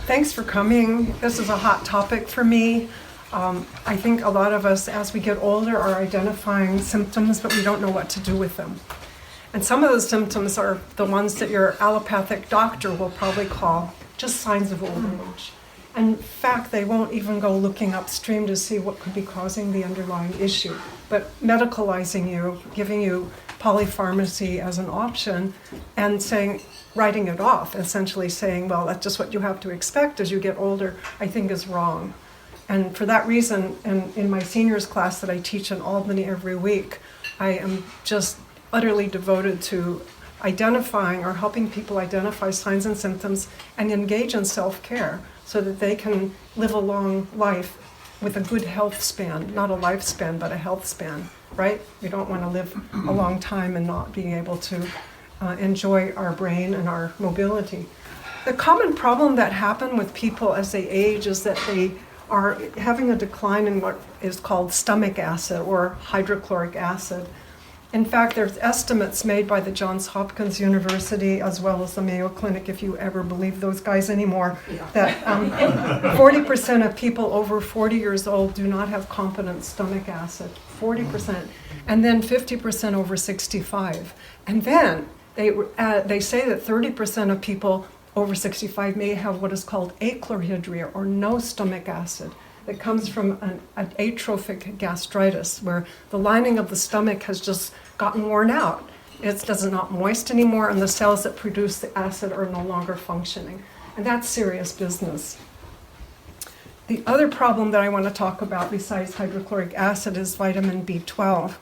Thanks for coming. This is a hot topic for me. I think a lot of us, as we get older, are identifying symptoms, but we don't know what to do with them. And some of those symptoms are the ones that your allopathic doctor will probably call just signs of old age. And in fact, they won't even go looking upstream to see what could be causing the underlying issue. But medicalizing you, giving you polypharmacy as an option, and writing it off, essentially saying, well, that's just what you have to expect as you get older, I think is wrong. And for that reason, in my seniors class that I teach in Albany every week, I am just utterly devoted to identifying or helping people identify signs and symptoms and engage in self-care so that they can live a long life with a good health span, not a lifespan, but a health span, right? We don't want to live a long time and not being able to enjoy our brain and our mobility. The common problem that happens with people as they age is that they are having a decline in what is called stomach acid or hydrochloric acid. In fact, there's estimates made by the Johns Hopkins University as well as the Mayo Clinic, if you ever believe those guys anymore, that 40% of people over 40 years old do not have competent stomach acid, 40%, and then 50% over 65. And then they say that 30% of people over 65 may have what is called achlorhydria, or no stomach acid, that comes from an atrophic gastritis, where the lining of the stomach has just gotten worn out. It does not moist anymore, and the cells that produce the acid are no longer functioning. And that's serious business. The other problem that I want to talk about besides hydrochloric acid is vitamin B12.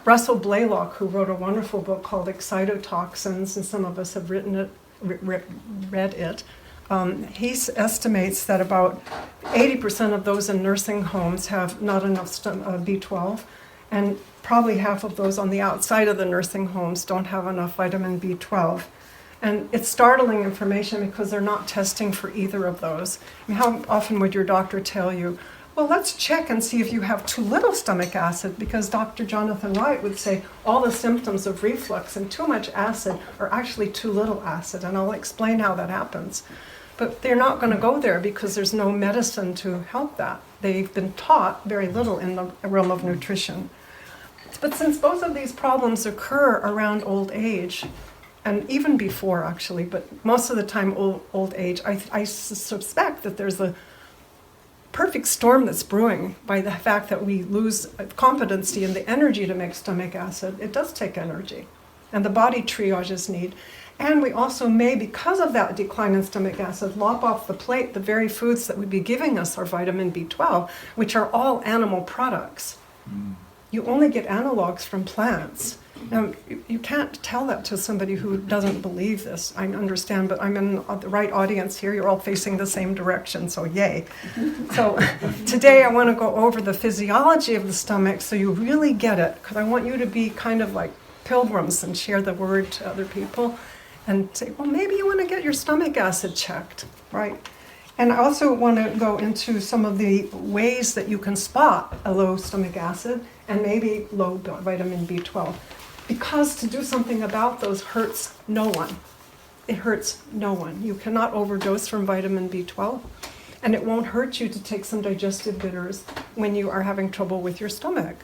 Russell Blaylock, who wrote a wonderful book called Excitotoxins, and some of us have read it, he estimates that about 80% of those in nursing homes have not enough B12, and probably half of those on the outside of the nursing homes don't have enough vitamin B12. And it's startling information because they're not testing for either of those. I mean, how often would your doctor tell you, well, let's check and see if you have too little stomach acid, because Dr. Jonathan Wright would say all the symptoms of reflux and too much acid are actually too little acid, and I'll explain how that happens. But they're not going to go there because there's no medicine to help that. They've been taught very little in the realm of nutrition. But since both of these problems occur around old age, and even before actually, but most of the time old age, I suspect that there's a perfect storm that's brewing by the fact that we lose competency and the energy to make stomach acid. It does take energy, and the body triages need. And we also may, because of that decline in stomach acid, lop off the plate the very foods that would be giving us our vitamin B12, which are all animal products. You only get analogs from plants. Now, you can't tell that to somebody who doesn't believe this. I understand, but I'm in the right audience here. You're all facing the same direction, so yay. So today I want to go over the physiology of the stomach so you really get it, because I want you to be kind of like pilgrims and share the word to other people and say, well, maybe you want to get your stomach acid checked, right? And I also want to go into some of the ways that you can spot a low stomach acid and maybe low vitamin B12. Because to do something about those hurts no one. It hurts no one. You cannot overdose from vitamin B12, and it won't hurt you to take some digestive bitters when you are having trouble with your stomach.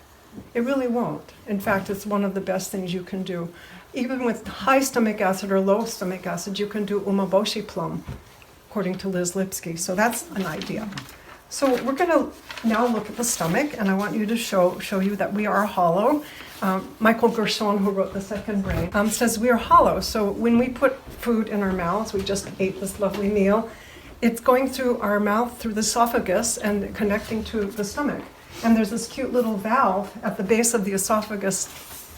It really won't. In fact, it's one of the best things you can do. Even with high stomach acid or low stomach acid, you can do umeboshi plum, according to Liz Lipsky. So that's an idea. So we're going to now look at the stomach, and I want you to show you that we are hollow. Michael Gershon, who wrote The Second Brain, says we are hollow. So when we put food in our mouths, we just ate this lovely meal, it's going through our mouth, through the esophagus, and connecting to the stomach. And there's this cute little valve at the base of the esophagus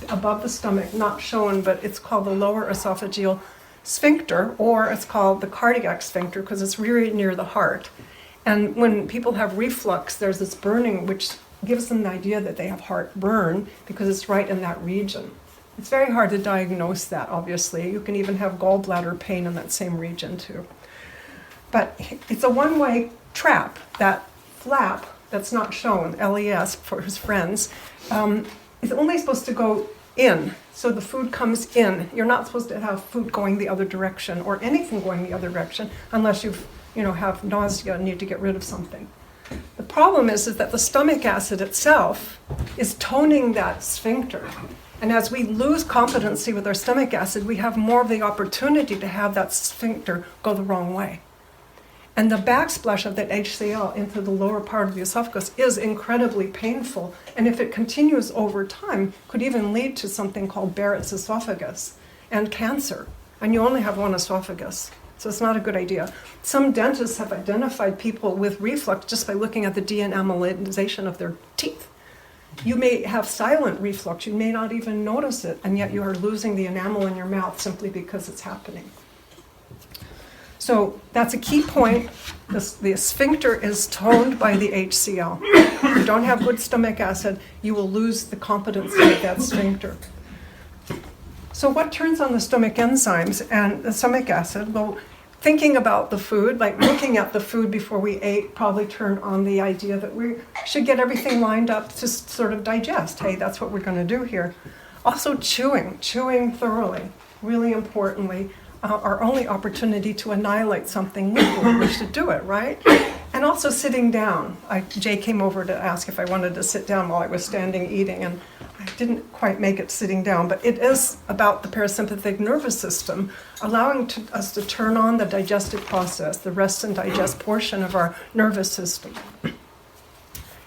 above the stomach, not shown, but it's called the lower esophageal sphincter, or it's called the cardiac sphincter because it's really near the heart. And when people have reflux, there's this burning which gives them the idea that they have heartburn because it's right in that region. It's very hard to diagnose that, obviously. You can even have gallbladder pain in that same region too. But it's a one-way trap. That flap that's not shown, LES for his friends, is only supposed to go in. So the food comes in. You're not supposed to have food going the other direction or anything going the other direction unless you've have nausea and need to get rid of something. The problem is that the stomach acid itself is toning that sphincter. And as we lose competency with our stomach acid, we have more of the opportunity to have that sphincter go the wrong way. And the backsplash of that HCl into the lower part of the esophagus is incredibly painful. And if it continues over time, could even lead to something called Barrett's esophagus and cancer. And you only have one esophagus. So it's not a good idea. Some dentists have identified people with reflux just by looking at the de-enamelization of their teeth. You may have silent reflux, you may not even notice it, and yet you are losing the enamel in your mouth simply because it's happening. So that's a key point. The sphincter is toned by the HCl. If you don't have good stomach acid, you will lose the competency of that sphincter. So what turns on the stomach enzymes and the stomach acid? Well, thinking about the food, like looking at the food before we ate, probably turned on the idea that we should get everything lined up to sort of digest. Hey, that's what we're going to do here. Also chewing thoroughly, really importantly, our only opportunity to annihilate something we should do it, right? And also sitting down. Jay came over to ask if I wanted to sit down while I was standing eating, and I didn't quite make it sitting down, but it is about the parasympathetic nervous system, allowing us to turn on the digestive process, the rest and digest portion of our nervous system.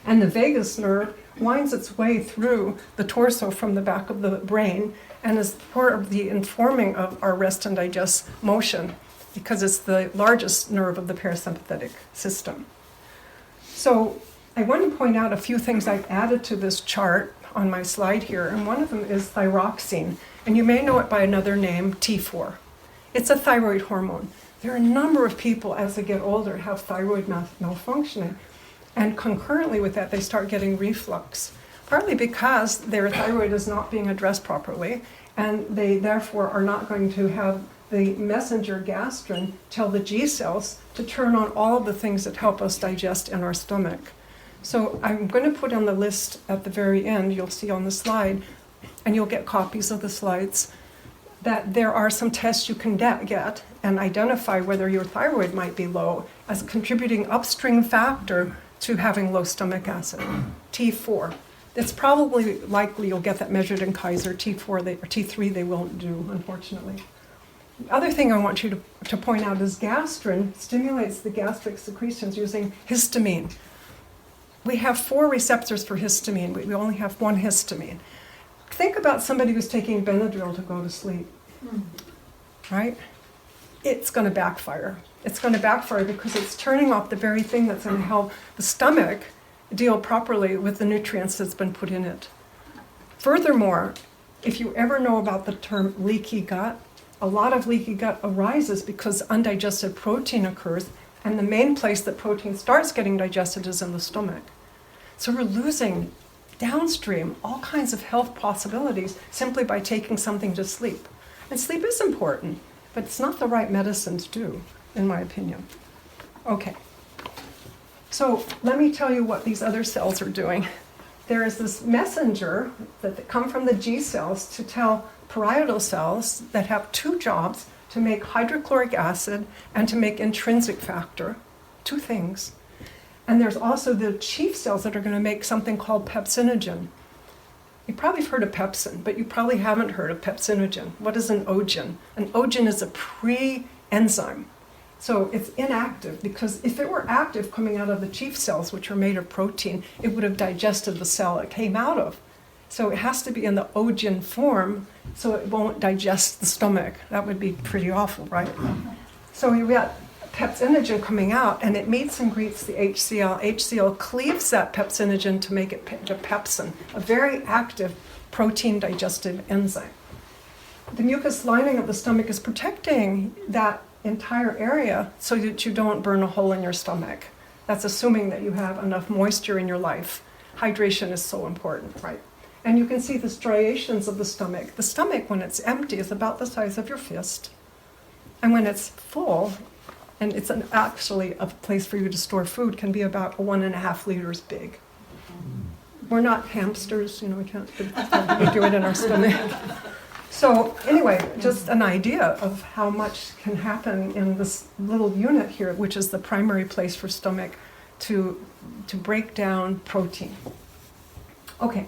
And the vagus nerve winds its way through the torso from the back of the brain and is part of the informing of our rest and digest motion because it's the largest nerve of the parasympathetic system. So I want to point out a few things I've added to this chart on my slide here, and one of them is thyroxine, and you may know it by another name, T4. It's a thyroid hormone. There are a number of people as they get older have thyroid malfunctioning, and concurrently with that they start getting reflux, partly because their thyroid is not being addressed properly, and they therefore are not going to have the messenger gastrin tell the G cells to turn on all of the things that help us digest in our stomach. So I'm going to put on the list at the very end, you'll see on the slide, and you'll get copies of the slides, that there are some tests you can get and identify whether your thyroid might be low as a contributing upstream factor to having low stomach acid, T4. It's probably likely you'll get that measured in Kaiser. T4 or T3 they won't do, unfortunately. The other thing I want you to point out is gastrin stimulates the gastric secretions using histamine. We have 4 receptors for histamine. We only have 1 histamine. Think about somebody who's taking Benadryl to go to sleep, right? It's going to backfire. It's going to backfire because it's turning off the very thing that's going to help the stomach deal properly with the nutrients that's been put in it. Furthermore, if you ever know about the term leaky gut, a lot of leaky gut arises because undigested protein occurs, and the main place that protein starts getting digested is in the stomach. So we're losing downstream all kinds of health possibilities simply by taking something to sleep. And sleep is important, but it's not the right medicine to do, in my opinion. Okay. So let me tell you what these other cells are doing. There is this messenger that come from the G cells to tell parietal cells that have 2 jobs, to make hydrochloric acid and to make intrinsic factor, 2 things. And there's also the chief cells that are going to make something called pepsinogen. You probably have heard of pepsin, but you probably haven't heard of pepsinogen. What is an ogen? An ogen is a pre-enzyme. So it's inactive because if it were active coming out of the chief cells, which are made of protein, it would have digested the cell it came out of. So it has to be in the ogen form so it won't digest the stomach. That would be pretty awful, right? So you got pepsinogen coming out, and it meets and greets the HCl. HCl cleaves that pepsinogen to make it to pepsin, a very active protein digestive enzyme. The mucus lining of the stomach is protecting that entire area so that you don't burn a hole in your stomach. That's assuming that you have enough moisture in your life. Hydration is so important, right? And you can see the striations of the stomach. The stomach, when it's empty, is about the size of your fist. And when it's full, and it's actually a place for you to store food, can be about 1.5 liters big. We're not hamsters, we can't we do it in our stomach. So anyway, just an idea of how much can happen in this little unit here, which is the primary place for stomach to break down protein. Okay,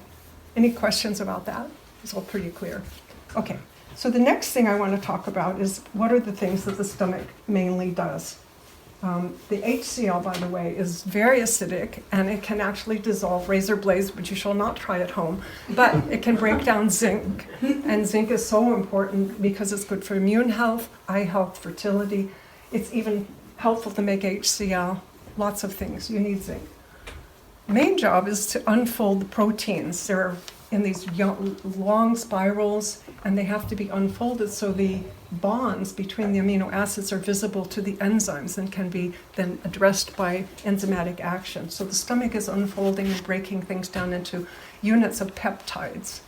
any questions about that? It's all pretty clear. Okay, so the next thing I want to talk about is what are the things that the stomach mainly does. The HCl, by the way, is very acidic, and it can actually dissolve razor blades, but you shall not try at home. But it can break down zinc, and zinc is so important because it's good for immune health, eye health, fertility. It's even helpful to make HCl, lots of things. You need zinc. Main job is to unfold the proteins. They're in these long spirals, and they have to be unfolded so the bonds between the amino acids are visible to the enzymes and can be then addressed by enzymatic action. So the stomach is unfolding and breaking things down into units of peptides.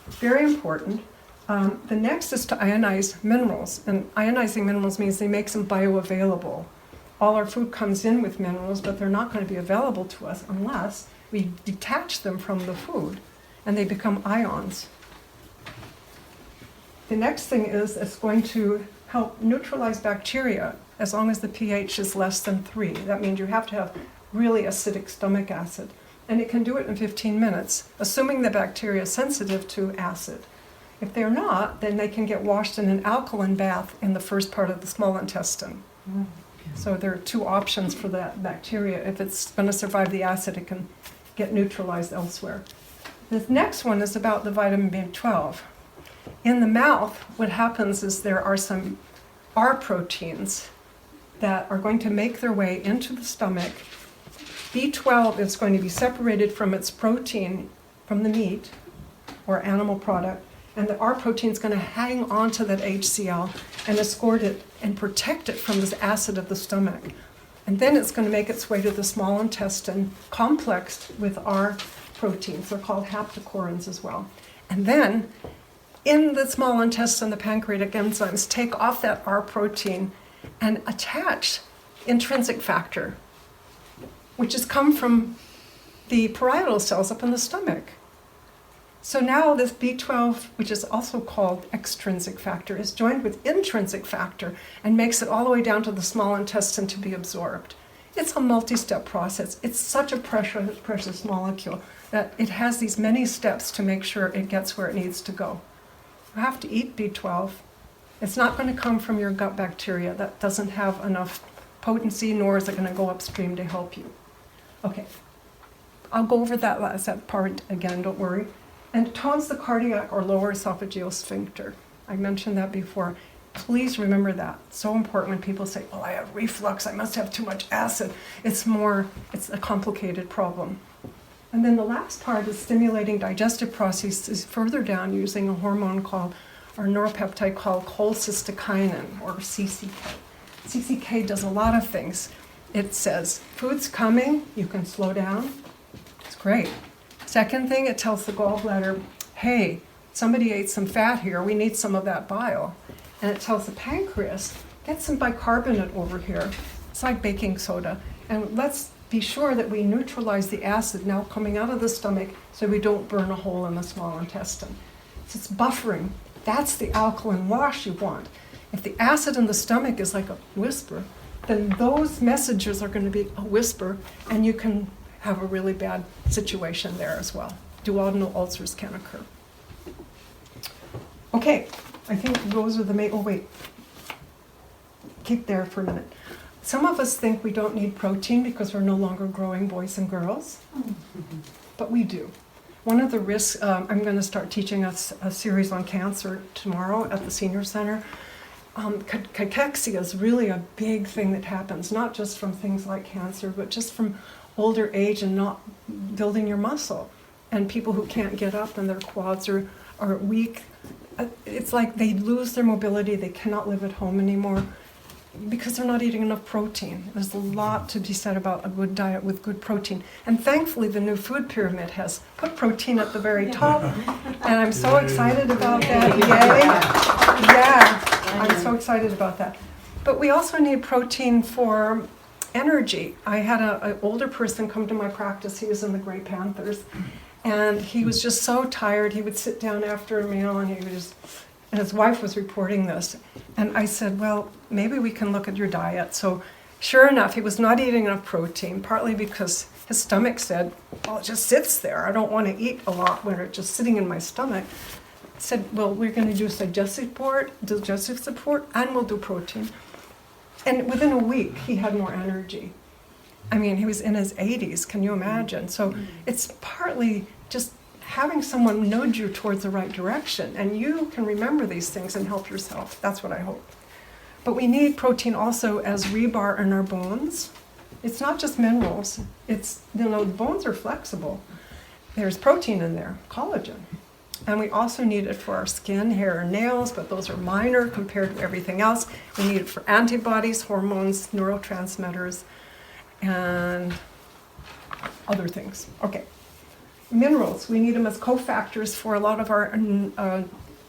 Very important. The next is to ionize minerals, and ionizing minerals means they make them bioavailable. All our food comes in with minerals, but they're not going to be available to us unless we detach them from the food and they become ions. The next thing is it's going to help neutralize bacteria as long as the pH is less than 3. That means you have to have really acidic stomach acid. And it can do it in 15 minutes, assuming the bacteria is sensitive to acid. If they're not, then they can get washed in an alkaline bath in the first part of the small intestine. So there are two options for that bacteria. If it's going to survive the acid, it can get neutralized elsewhere. The next one is about the vitamin B12. In the mouth, what happens is there are some R proteins that are going to make their way into the stomach. B12 is going to be separated from its protein from the meat or animal product, and the R protein is going to hang onto that HCl and escort it and protect it from this acid of the stomach. And then it's going to make its way to the small intestine, complexed with R proteins. They're called haptocorins as well. And then in the small intestine, the pancreatic enzymes take off that R protein and attach intrinsic factor, which has come from the parietal cells up in the stomach. So now this B12, which is also called extrinsic factor, is joined with intrinsic factor and makes it all the way down to the small intestine to be absorbed. It's a multi-step process. It's such a precious molecule that it has these many steps to make sure it gets where it needs to go. You have to eat B12. It's not going to come from your gut bacteria. That doesn't have enough potency, nor is it going to go upstream to help you. Okay, I'll go over that part again, don't worry. And it tones the cardiac or lower esophageal sphincter. I mentioned that before. Please remember that. It's so important when people say, oh, I have reflux, I must have too much acid. It's a complicated problem. And then the last part is stimulating digestive processes further down using a hormone called, or neuropeptide called cholecystokinin, or CCK. CCK does a lot of things. It says, food's coming, you can slow down. It's great. Second thing, it tells the gallbladder, hey, somebody ate some fat here, we need some of that bile. And it tells the pancreas, get some bicarbonate over here. It's like baking soda. And let's be sure that we neutralize the acid now coming out of the stomach so we don't burn a hole in the small intestine. So it's buffering. That's the alkaline wash you want. If the acid in the stomach is like a whisper, then those messages are going to be a whisper, and you can have a really bad situation there as well. Duodenal ulcers can occur. Okay, I think those are the main, oh wait, keep there for a minute. Some of us think we don't need protein because we're no longer growing boys and girls, but we do. One of the risks, I'm going to start teaching us a series on cancer tomorrow at the senior center. Cachexia is really a big thing that happens, not just from things like cancer, but just from older age and not building your muscle. And people who can't get up and their quads are weak, it's like they lose their mobility, they cannot live at home anymore because they're not eating enough protein. There's a lot to be said about a good diet with good protein. And thankfully the new food pyramid has put protein at the very top, and I'm so excited about that. Yay! Yeah, I'm so excited about that. But we also need protein for energy. I had an older person come to my practice. He was in the Grey Panthers, and he was just so tired. He would sit down after a meal and he would just and his wife was reporting this. And I said, well, maybe we can look at your diet. So sure enough, he was not eating enough protein, partly because his stomach said, well, it just sits there. I don't want to eat a lot when it's just sitting in my stomach. I said, well, we're going to do digestive support, and we'll do protein. And within a week, he had more energy. I mean, he was in his 80s, can you imagine? So it's partly just having someone nudge you towards the right direction, and you can remember these things and help yourself. That's what I hope. But we need protein also as rebar in our bones. It's not just minerals. It's, the bones are flexible. There's protein in there, collagen. And we also need it for our skin, hair, and nails, but those are minor compared to everything else. We need it for antibodies, hormones, neurotransmitters, and other things. Okay. Minerals, we need them as cofactors for a lot of our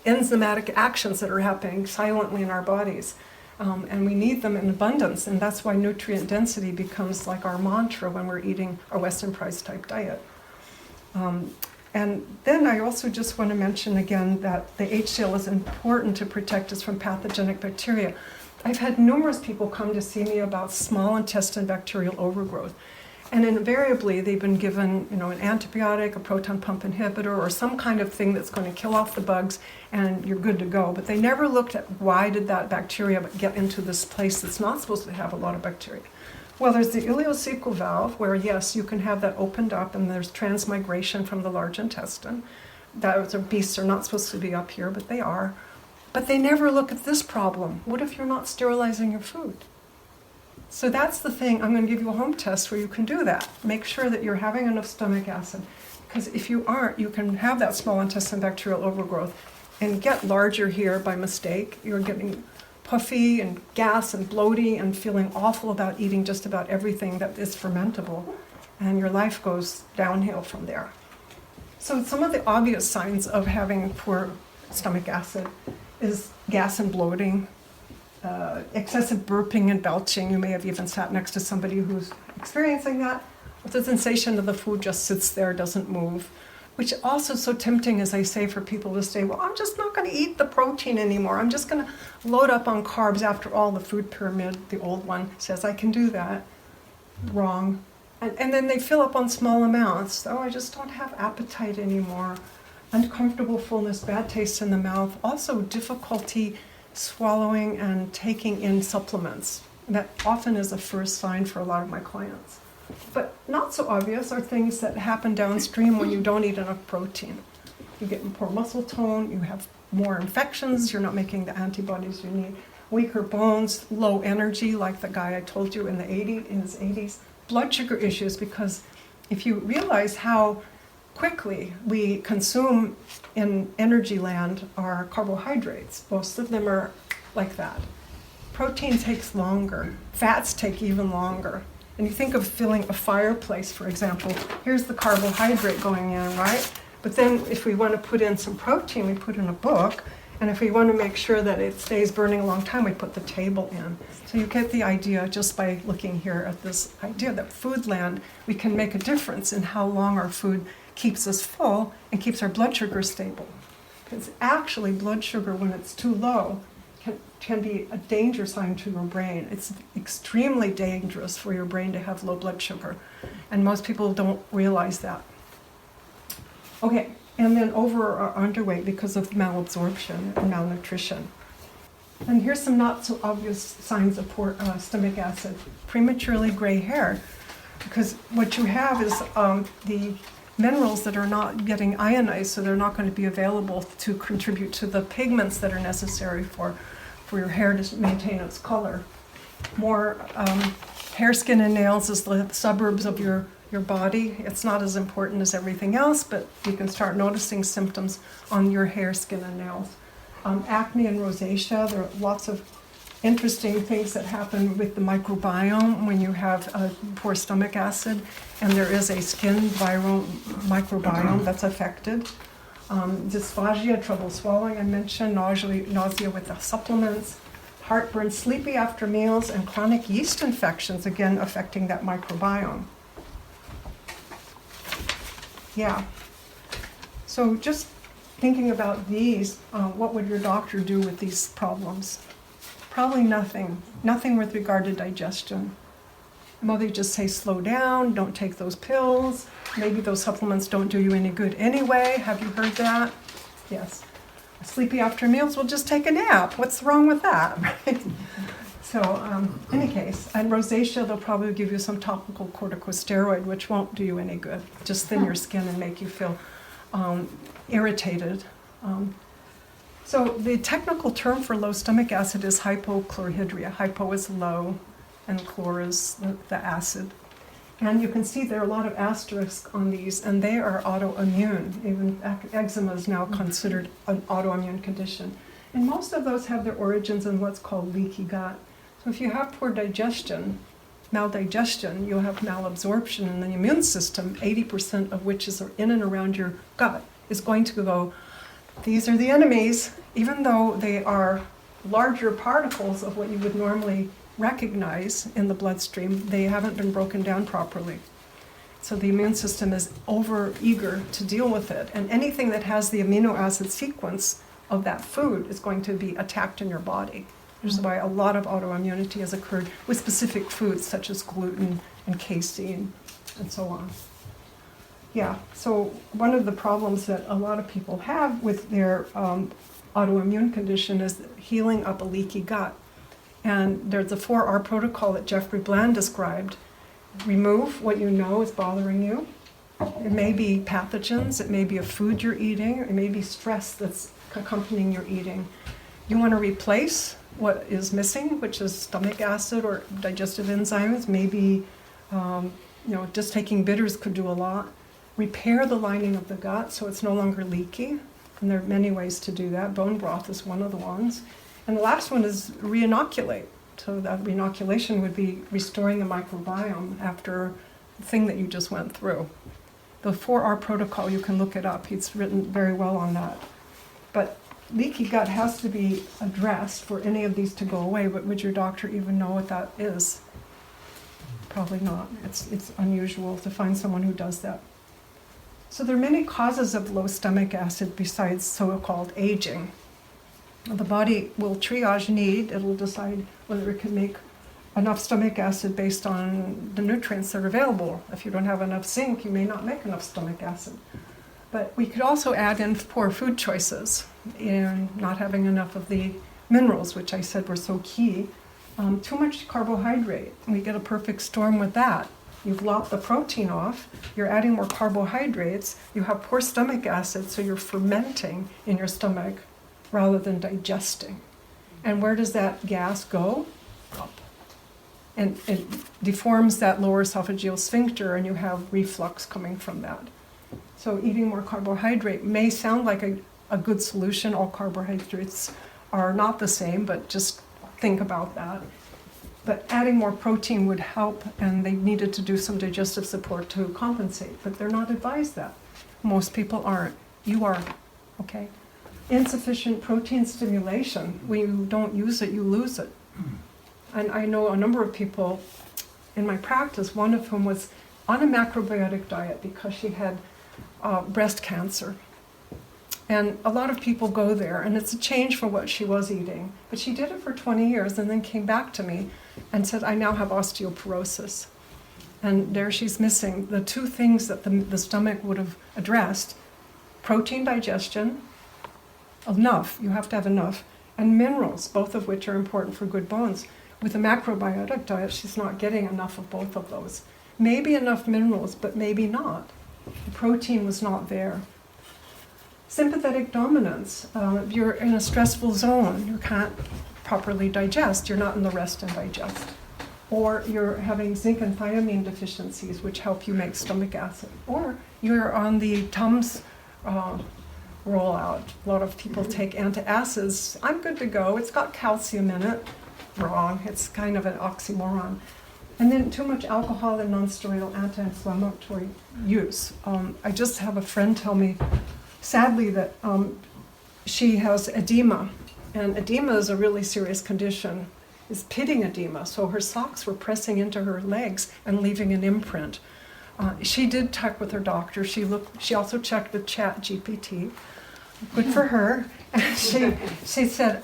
enzymatic actions that are happening silently in our bodies. And we need them in abundance, and that's why nutrient density becomes like our mantra when we're eating a Weston Price type diet. And then I also just want to mention again that the HCl is important to protect us from pathogenic bacteria. I've had numerous people come to see me about small intestine bacterial overgrowth. And invariably, they've been given, an antibiotic, a proton pump inhibitor, or some kind of thing that's going to kill off the bugs, and you're good to go. But they never looked at why did that bacteria get into this place that's not supposed to have a lot of bacteria. Well, there's the ileocecal valve, where yes, you can have that opened up, and there's transmigration from the large intestine. Those beasts are not supposed to be up here, but they are. But they never look at this problem. What if you're not sterilizing your food? So that's the thing. I'm going to give you a home test where you can do that. Make sure that you're having enough stomach acid. Because if you aren't, you can have that small intestine bacterial overgrowth and get larger here by mistake. You're getting puffy and gas and bloaty and feeling awful about eating just about everything that is fermentable. And your life goes downhill from there. So some of the obvious signs of having poor stomach acid is gas and bloating, excessive burping and belching. You may have even sat next to somebody who's experiencing that. But the sensation of the food just sits there, doesn't move, which also is so tempting, as I say, for people to say, well, I'm just not going to eat the protein anymore. I'm just going to load up on carbs. After all, the food pyramid, the old one, says I can do that. Wrong. And then they fill up on small amounts. Oh, I just don't have appetite anymore. Uncomfortable fullness, bad taste in the mouth, also difficulty swallowing and taking in supplements. That often is a first sign for a lot of my clients. But not so obvious are things that happen downstream when you don't eat enough protein. You get poor muscle tone, you have more infections, you're not making the antibodies you need, weaker bones, low energy, like the guy I told you in his 80s, blood sugar issues, because if you realize how quickly we consume in energy land our carbohydrates. Most of them are like that. Protein takes longer. Fats take even longer. And you think of filling a fireplace, for example. Here's the carbohydrate going in, right? But then if we want to put in some protein, we put in a book. And if we want to make sure that it stays burning a long time, we put the table in. So you get the idea just by looking here at this idea that food land, we can make a difference in how long our food keeps us full and keeps our blood sugar stable. Because actually blood sugar, when it's too low, can be a danger sign to your brain. It's extremely dangerous for your brain to have low blood sugar. And most people don't realize that. Okay, and then over or underweight because of malabsorption and malnutrition. And here's some not so obvious signs of poor stomach acid. Prematurely gray hair. Because what you have is the minerals that are not getting ionized, so they're not going to be available to contribute to the pigments that are necessary for your hair to maintain its color. More hair, skin, and nails is the suburbs of your body. It's not as important as everything else, but you can start noticing symptoms on your hair, skin, and nails. Acne and rosacea, there are lots of interesting things that happen with the microbiome when you have poor stomach acid, and there is a skin viral microbiome that's affected. Dysphagia, trouble swallowing, I mentioned, nausea with the supplements, heartburn, sleepy after meals, and chronic yeast infections, again affecting that microbiome. Yeah. So just thinking about these, what would your doctor do with these problems? Probably nothing. Nothing with regard to digestion. Mother just say, slow down, don't take those pills. Maybe those supplements don't do you any good anyway. Have you heard that? Yes. Sleepy after meals, well, just take a nap. What's wrong with that, right? So, any case, and rosacea, they'll probably give you some topical corticosteroid, which won't do you any good. Just thin your skin and make you feel irritated. So the technical term for low stomach acid is hypochlorhydria. Hypo is low, and chlor is the acid. And you can see there are a lot of asterisks on these, and they are autoimmune. Even eczema is now considered an autoimmune condition. And most of those have their origins in what's called leaky gut. So if you have poor digestion, maldigestion, you'll have malabsorption in the immune system, 80% of which is in and around your gut, is going to go, these are the enemies, even though they are larger particles of what you would normally recognize in the bloodstream, they haven't been broken down properly. So the immune system is over eager to deal with it, and anything that has the amino acid sequence of that food is going to be attacked in your body. Which is why a lot of autoimmunity has occurred with specific foods such as gluten and casein and so on. Yeah, so one of the problems that a lot of people have with their autoimmune condition is healing up a leaky gut. And there's a 4R protocol that Jeffrey Bland described. Remove what you know is bothering you. It may be pathogens, it may be a food you're eating, it may be stress that's accompanying your eating. You want to replace what is missing, which is stomach acid or digestive enzymes. Maybe just taking bitters could do a lot. Repair the lining of the gut so it's no longer leaky, and there are many ways to do that. Bone broth is one of the ones. And the last one is re-inoculate. So that re-inoculation would be restoring the microbiome after the thing that you just went through. The 4R protocol, you can look it up. He's written very well on that. But leaky gut has to be addressed for any of these to go away, but would your doctor even know what that is? Probably not. It's unusual to find someone who does that. So there are many causes of low stomach acid besides so-called aging. The body will triage need. It'll decide whether it can make enough stomach acid based on the nutrients that are available. If you don't have enough zinc, you may not make enough stomach acid. But we could also add in poor food choices and not having enough of the minerals, which I said were so key. Too much carbohydrate. We get a perfect storm with that. You've lopped the protein off, you're adding more carbohydrates, you have poor stomach acid, so you're fermenting in your stomach rather than digesting. And where does that gas go? Up. And it deforms that lower esophageal sphincter, and you have reflux coming from that. So eating more carbohydrate may sound like a good solution. All carbohydrates are not the same, but just think about that. But adding more protein would help, and they needed to do some digestive support to compensate, but they're not advised that. Most people aren't. You are, okay? Insufficient protein stimulation. When you don't use it, you lose it. And I know a number of people in my practice, one of whom was on a macrobiotic diet because she had breast cancer. And a lot of people go there, and it's a change for what she was eating. But she did it for 20 years and then came back to me and said, I now have osteoporosis. And there she's missing the two things that the stomach would have addressed: protein digestion, enough, you have to have enough, and minerals, both of which are important for good bones. With a macrobiotic diet, she's not getting enough of both of those. Maybe enough minerals, but maybe not. The protein was not there. Sympathetic dominance. You're in a stressful zone. You can't properly digest. You're not in the rest and digest. Or you're having zinc and thiamine deficiencies, which help you make stomach acid. Or you're on the Tums rollout. A lot of people take antacids. I'm good to go. It's got calcium in it. Wrong. It's kind of an oxymoron. And then too much alcohol and non-steroidal anti-inflammatory use. I just have a friend tell me, sadly, that she has edema. And edema is a really serious condition. It's pitting edema. So her socks were pressing into her legs and leaving an imprint. She did check with her doctor. She also checked with Chat GPT. good for her. And she said,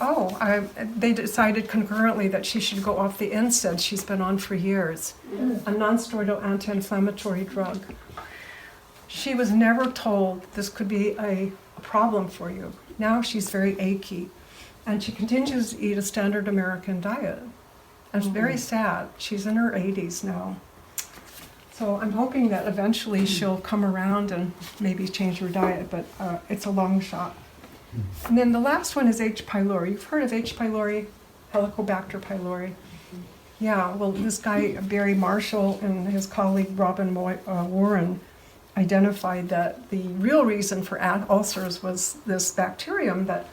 they decided concurrently that she should go off the NSAID she's been on for years, a non-steroidal anti-inflammatory drug. She was never told this could be a problem for you. Now she's very achy, and she continues to eat a standard American diet. And it's very sad. She's in her 80s now. So I'm hoping that eventually she'll come around and maybe change her diet, but it's a long shot. And then the last one is H. pylori. You've heard of H. pylori, Helicobacter pylori. Yeah, well, this guy, Barry Marshall, and his colleague Robin Warren identified that the real reason for ulcers was this bacterium that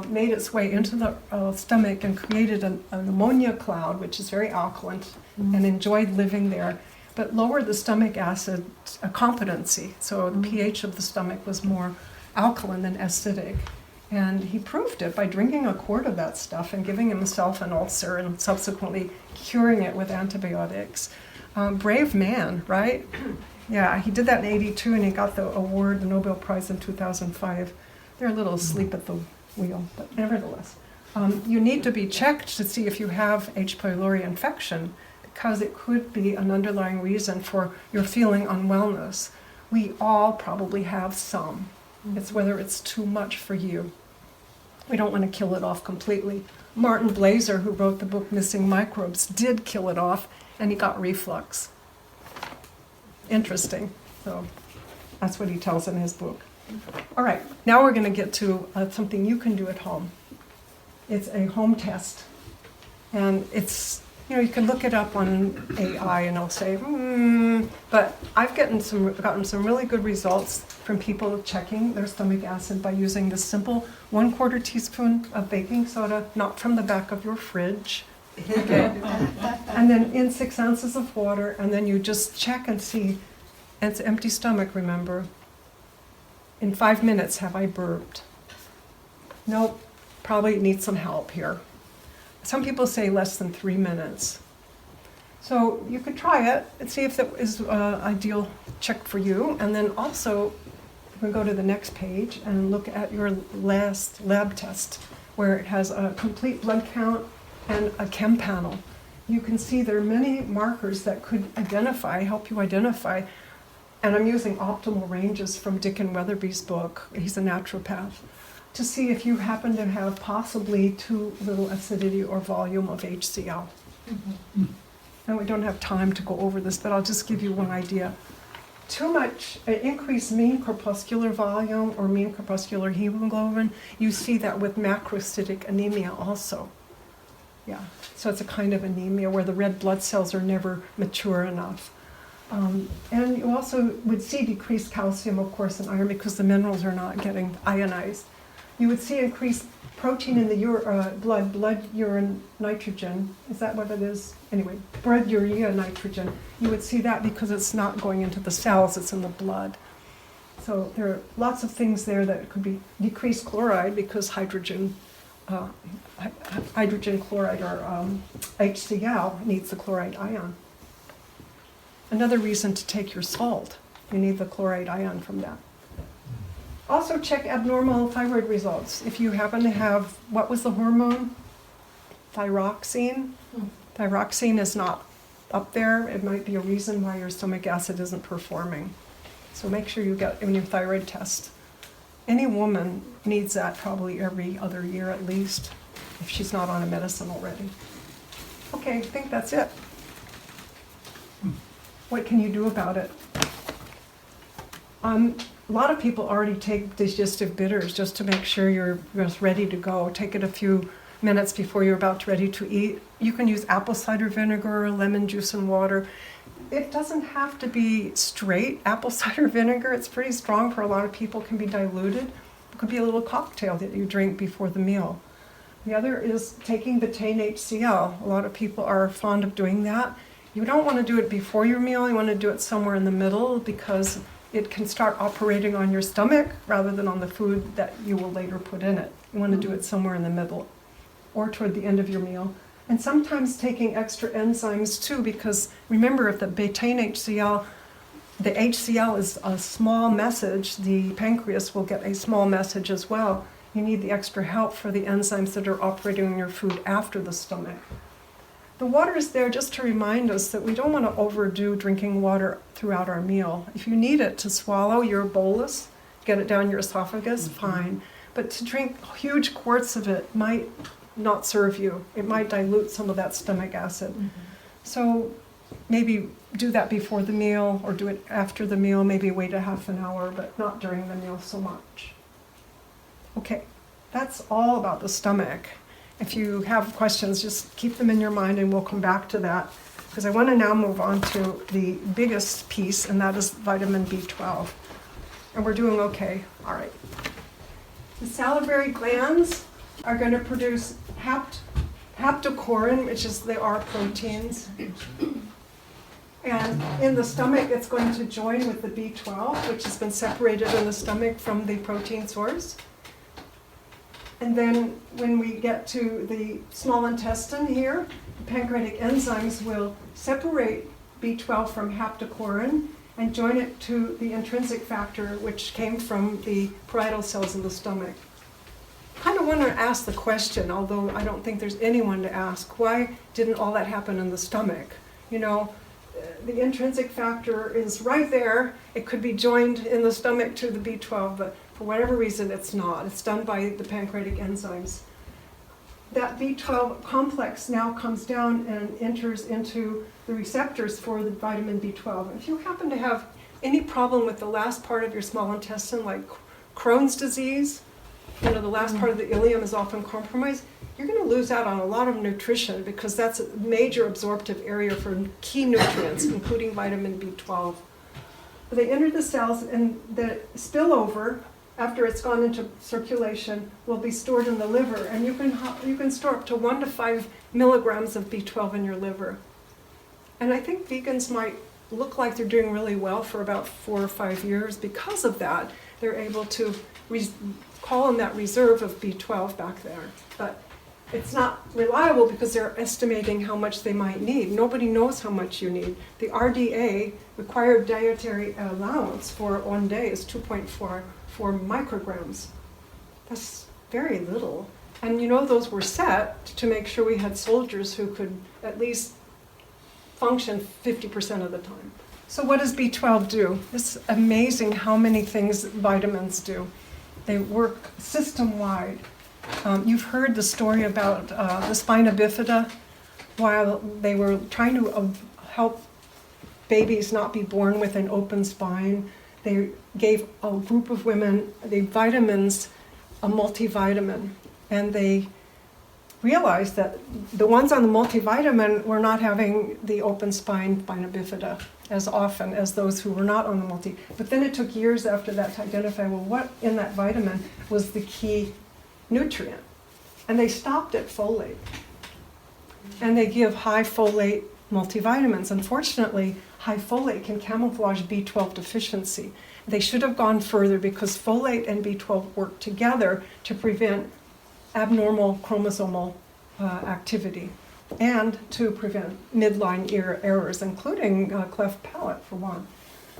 made its way into the stomach and created an ammonia cloud, which is very alkaline, and enjoyed living there, but lowered the stomach acid competency. So the pH of the stomach was more alkaline than acidic. And he proved it by drinking a quart of that stuff and giving himself an ulcer and subsequently curing it with antibiotics. Brave man, right? Yeah, he did that in '82 and he got the award, the Nobel Prize in 2005. They're a little asleep at the wheel, but nevertheless. You need to be checked to see if you have H. pylori infection, because it could be an underlying reason for your feeling unwellness. We all probably have some. It's whether it's too much for you. We don't want to kill it off completely. Martin Blazer, who wrote the book Missing Microbes, did kill it off, and he got reflux. Interesting. So that's what he tells in his book. All right, now we're going to get to something you can do at home. It's a home test. And it's, you can look it up on AI and it'll say, but I've gotten some really good results from people checking their stomach acid by using this simple 1/4 teaspoon of baking soda, not from the back of your fridge. Okay. And then in 6 ounces of water, and then you just check and see. And it's empty stomach, remember. In 5 minutes, have I burped? Nope, probably need some help here. Some people say less than 3 minutes. So you could try it and see if that is an ideal check for you. And then also, we go to the next page and look at your last lab test, where it has a complete blood count and a chem panel. You can see there are many markers that could help you identify. And I'm using optimal ranges from Dick and Weatherby's book. He's a naturopath. To see if you happen to have possibly too little acidity or volume of HCl. And we don't have time to go over this, but I'll just give you one idea. Too much, increased mean corpuscular volume or mean corpuscular hemoglobin, you see that with macrocytic anemia also. Yeah, so it's a kind of anemia where the red blood cells are never mature enough. And you also would see decreased calcium, of course, and iron because the minerals are not getting ionized. You would see increased protein in the blood urine nitrogen. Is that what it is? Anyway, blood urea nitrogen. You would see that because it's not going into the cells, it's in the blood. So there are lots of things there that could be decreased chloride because hydrogen chloride or HCl needs the chloride ion. Another reason to take your salt, you need the chloride ion from that. Also check abnormal thyroid results. If you happen to have, what was the hormone? Thyroxine. Thyroxine is not up there. It might be a reason why your stomach acid isn't performing. So make sure you get in your thyroid test. Any woman needs that probably every other year at least, if she's not on a medicine already. Okay, I think that's it. What can you do about it? A lot of people already take digestive bitters just to make sure you're just ready to go. Take it a few minutes before you're ready to eat. You can use apple cider vinegar, lemon juice, and water. It doesn't have to be straight apple cider vinegar. It's pretty strong for a lot of people. It can be diluted. It could be a little cocktail that you drink before the meal. The other is taking betaine HCl. A lot of people are fond of doing that. You don't want to do it before your meal. You want to do it somewhere in the middle because it can start operating on your stomach rather than on the food that you will later put in it. You want to do it somewhere in the middle or toward the end of your meal. And sometimes taking extra enzymes too, because remember, if the betaine HCl the HCl is a small message. The pancreas will get a small message as well. You need the extra help for the enzymes that are operating in your food after the stomach. The water is there just to remind us that we don't want to overdo drinking water throughout our meal. If you need it to swallow your bolus, get it down your esophagus, fine. But to drink huge quarts of it might not serve you. It might dilute some of that stomach acid. So maybe do that before the meal or do it after the meal, maybe wait a half an hour, but not during the meal so much. Okay, that's all about the stomach. If you have questions, just keep them in your mind and we'll come back to that, because I want to now move on to the biggest piece, and that is vitamin B12. And we're doing okay. All right. The salivary glands are going to produce haptocorin, which is the R proteins. And in the stomach, it's going to join with the B12, which has been separated in the stomach from the protein source. And then when we get to the small intestine here, the pancreatic enzymes will separate B12 from haptocorin and join it to the intrinsic factor, which came from the parietal cells in the stomach. I kind of want to ask the question, although I don't think there's anyone to ask, why didn't all that happen in the stomach? You know, the intrinsic factor is right there. It could be joined in the stomach to the B12, but for whatever reason, it's not. It's done by the pancreatic enzymes. That B12 complex now comes down and enters into the receptors for the vitamin B12. If you happen to have any problem with the last part of your small intestine, like Crohn's disease, you know, the last part of the ileum is often compromised, you're going to lose out on a lot of nutrition because that's a major absorptive area for key nutrients, including vitamin B12. They enter the cells, and the spillover, after it's gone into circulation, will be stored in the liver, and you can store up to 1 to 5 milligrams of B12 in your liver. And I think vegans might look like they're doing really well for about 4 or 5 years because of that. They're able to call in that reserve of B12 back there. But it's not reliable because they're estimating how much they might need. Nobody knows how much you need. The RDA, required dietary allowance for 1 day, is 2.4 micrograms. That's very little. And you know, those were set to make sure we had soldiers who could at least function 50% of the time. So what does B12 do? It's amazing how many things vitamins do. They work system-wide. You've heard the story about the spina bifida. While they were trying to help babies not be born with an open spine, they gave a group of women the vitamins, a multivitamin, and they realized that the ones on the multivitamin were not having the open spine spina bifida as often as those who were not on the multi. But then it took years after that to identify, well, what in that vitamin was the key nutrient? And they stopped at folate. And they give high folate multivitamins. Unfortunately, high folate can camouflage B12 deficiency. They should have gone further because folate and B12 work together to prevent abnormal chromosomal activity and to prevent midline errors, including cleft palate for one.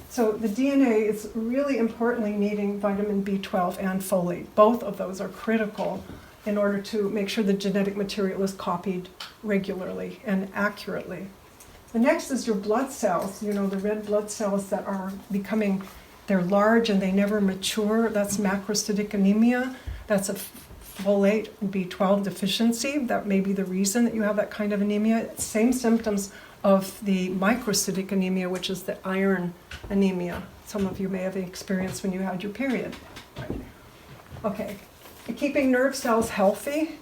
So the DNA is really importantly needing vitamin B12 and folate. Both of those are critical in order to make sure the genetic material is copied regularly and accurately. The next is your blood cells, you know, the red blood cells that are becoming, they're large and they never mature. That's macrocytic anemia. That's a folate and B12 deficiency. That may be the reason that you have that kind of anemia. Same symptoms of the microcytic anemia, which is the iron anemia. Some of you may have experienced when you had your period. Right. Okay, keeping nerve cells healthy.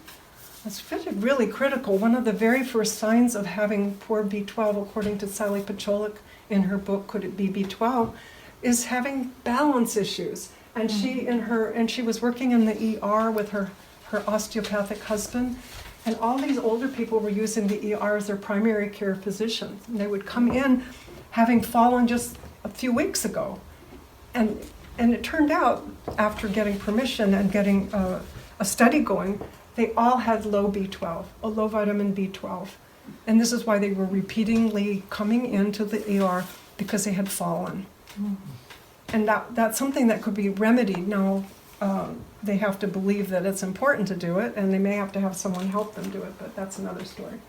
That's really critical. One of the very first signs of having poor B12, according to Sally Fallon in her book, Could It Be B12, is having balance issues. And she was working in the ER with her osteopathic husband, and all these older people were using the ER as their primary care physician. And they would come in having fallen just a few weeks ago. And it turned out, after getting permission and getting a study going, they all had low B12, a low vitamin B12. And this is why they were repeatedly coming into the ER, because they had fallen. And that's something that could be remedied. Now, they have to believe that it's important to do it, and they may have to have someone help them do it, but that's another story.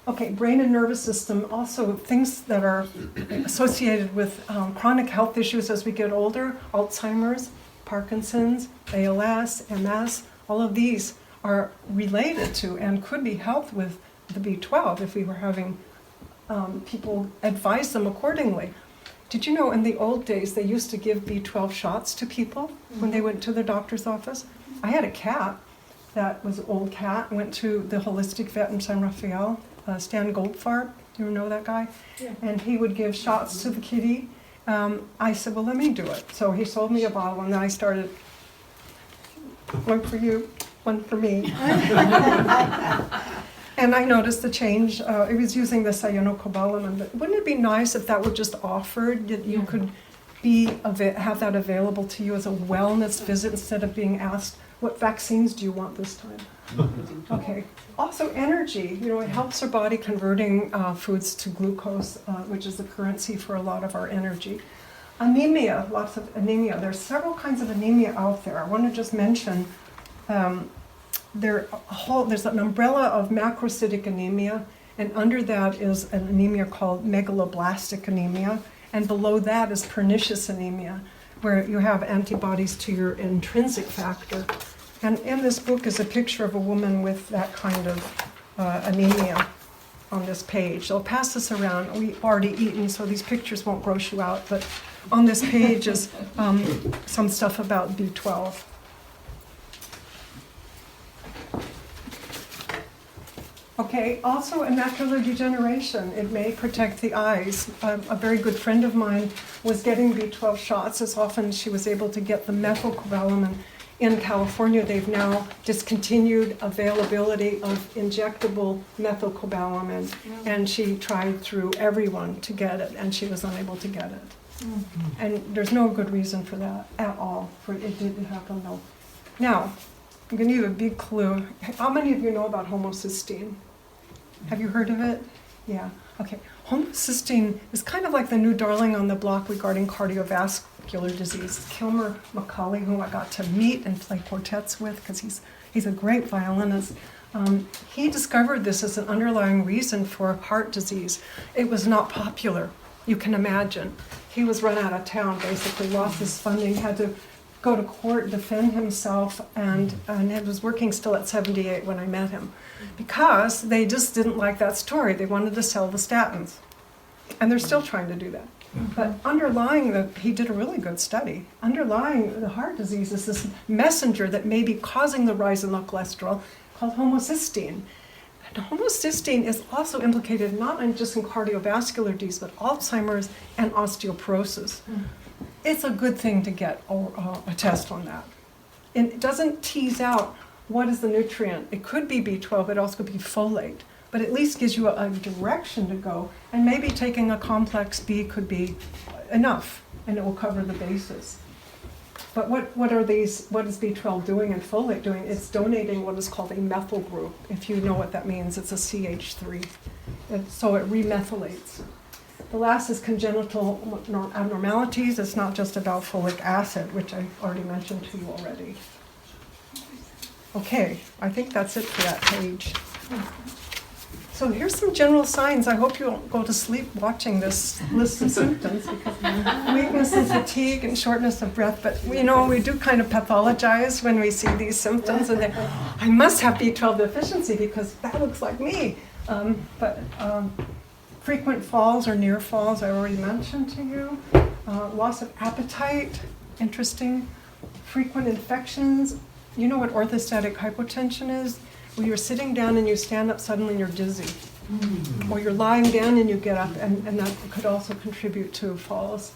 Okay, brain and nervous system, also things that are associated with chronic health issues as we get older, Alzheimer's, Parkinson's, ALS, MS, all of these are related to and could be helped with the B12 if we were having people advise them accordingly. Did you know in the old days they used to give B12 shots to people when they went to the doctor's office? I had a cat that was an old cat, went to the holistic vet in San Rafael, Stan Goldfarb, you know that guy? Yeah. And he would give shots to the kitty. I said, well, let me do it. So he sold me a bottle, and then I started, one for you, one for me. And I noticed the change. It was using the cyanocobalamin, but wouldn't it be nice if that were just offered, that you could have that available to you as a wellness visit instead of being asked, what vaccines do you want this time? Okay. Also energy, it helps our body converting foods to glucose, which is the currency for a lot of our energy. Anemia, lots of anemia. There's several kinds of anemia out there. I want to just mention there's an umbrella of macrocytic anemia, and under that is an anemia called megaloblastic anemia, and below that is pernicious anemia, where you have antibodies to your intrinsic factor. And in this book is a picture of a woman with that kind of anemia on this page. So I'll pass this around. We've already eaten, so these pictures won't gross you out, but on this page is some stuff about B12. Okay, also in macular degeneration, it may protect the eyes. A very good friend of mine was getting B12 shots as often as she was able to get the methylcobalamin. In California, they've now discontinued availability of injectable methylcobalamin, and she tried through everyone to get it, and she was unable to get it. Mm-hmm. And there's no good reason for that at all, for it didn't happen though. Now, I'm going to give you a big clue. How many of you know about homocysteine? Have you heard of it? Yeah. Okay. Homocysteine is kind of like the new darling on the block regarding cardiovascular disease. Kilmer McCauley, who I got to meet and play quartets with because he's a great violinist, he discovered this as an underlying reason for heart disease. It was not popular, you can imagine. He was run out of town, basically, lost his funding, had to go to court, defend himself, and he was working still at 78 when I met him, because they just didn't like that story. They wanted to sell the statins, and they're still trying to do that. But underlying he did a really good study. Underlying the heart disease is this messenger that may be causing the rise in the cholesterol called homocysteine. And homocysteine is also implicated not just in cardiovascular disease, but Alzheimer's and osteoporosis. It's a good thing to get a test on that. And it doesn't tease out what is the nutrient. It could be B12, it also could be folate, but at least gives you a direction to go. And maybe taking a complex B could be enough, and it will cover the bases. But what is B12 doing and folate doing? It's donating what is called a methyl group. If you know what that means, it's a CH3. So it remethylates. The last is congenital abnormalities. It's not just about folic acid, which I already mentioned to you already. Okay, I think that's it for that page. So here's some general signs. I hope you won't go to sleep watching this list of symptoms, because weakness and fatigue and shortness of breath. But we do kind of pathologize when we see these symptoms, and I must have B12 deficiency because that looks like me. Frequent falls or near falls, I already mentioned to you. Loss of appetite, interesting. Frequent infections. You know what orthostatic hypotension is? Where you're sitting down and you stand up suddenly and you're dizzy. Mm-hmm. Or you're lying down and you get up, and that could also contribute to falls.